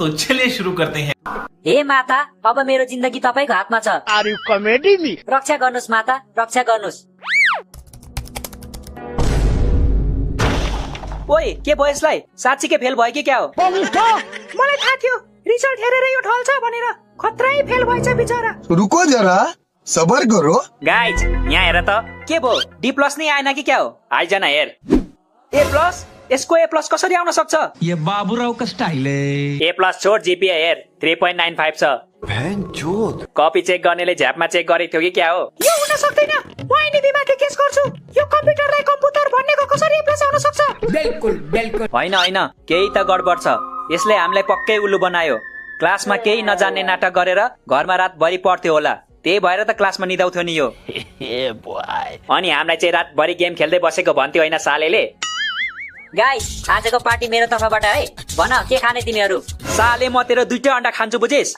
तो चलिए शुरू करते हैं। हे माता, अब मेरो जिन्दगी तपाईको हातमा छ। Are you comedy me? रक्षा गर्नुस् माता, रक्षा गर्नुस्। ओइ के भयो यसलाई? साँच्चीकै फेल भयो कि क्या हो? मलाई थाहा थियो रिजल्ट हेरेर यो ढल्छ भनेर। खत्रै फेल भएछ बिचरा। रुको जरा, सबर करो। गाइज यहाँ हेर त के भयो? डी प्लस नै आएन कि क्या हो? आइज न हेर। ए प्लस? यसको ए प्लस कसरी आउन सक्छ? ये बाबूराव का स्टाइल है। ए प्लस छोड जीपीए हेर 3.95 छ। भैंचोद। कपी चेक गर्नेले झ्यापमा चेक गरेको थियो कि क्या हो? यो हुन सक्दैन। म एनबीमाथि केस गर्छु। यो कम्प्युटरलाई कम्प्युटर भन्नेको कसरी ए प्लस आउन सक्छ? बिल्कुल। होइन केही त गडबड छ। यसले हामीलाई पक्कै उल्लु बनायो। क्लासमा केही नजान्ने नाटक गरेर घरमा रातभरि पढ्थ्यो होला। त्यही भएर त क्लासमा निदाउँथ्यो नि यो। अनि हामीलाई चाहिँ रातभरि गेम खेल्दै बसेको भन्थ्यो होइन सालेले? गाइस, आजको पार्टी मेरो तर्फबाट है। भन के खाने तिमीहरू? साले म तेरो 2टा अन्डा खान्छु बुझिस?